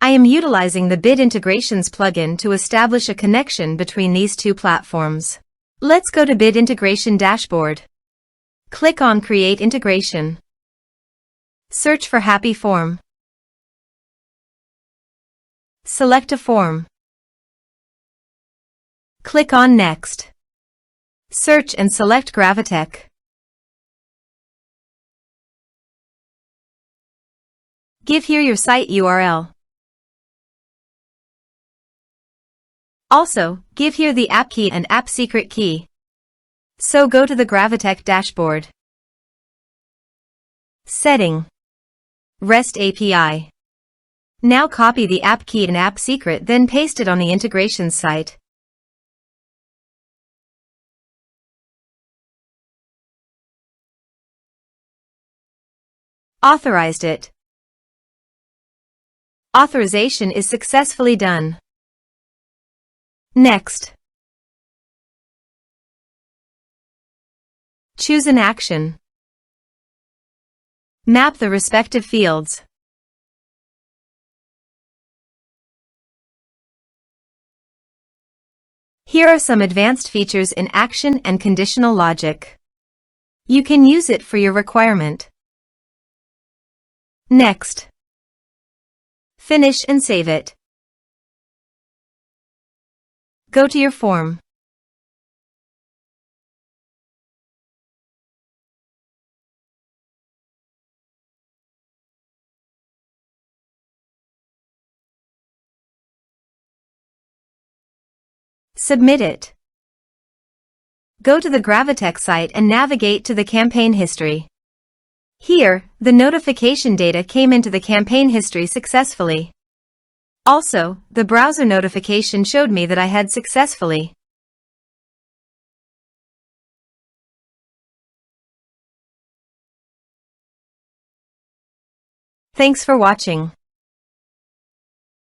I am utilizing the Bid Integrations plugin to establish a connection between these two platforms. Let's go to Bid Integration Dashboard. Click on Create Integration. Search for Happyform. Select a form. Click on Next. Search and select Gravitec. Give here your site URL. Also, give here the app key and app secret key. So go to the Gravitec dashboard. Setting. REST API. Now copy the app key and app secret, then paste it on the integrations site. Authorized it. Authorization is successfully done. Next. Choose an action. Map the respective fields. Here are some advanced features in action and conditional logic. You can use it for your requirement. Next. Finish and save it. Go to your form. Submit it. Go to the Gravitec site and navigate to the campaign history. Here, the notification data came into the campaign history successfully. Also, the browser notification showed me that I had successfully. Thanks for watching.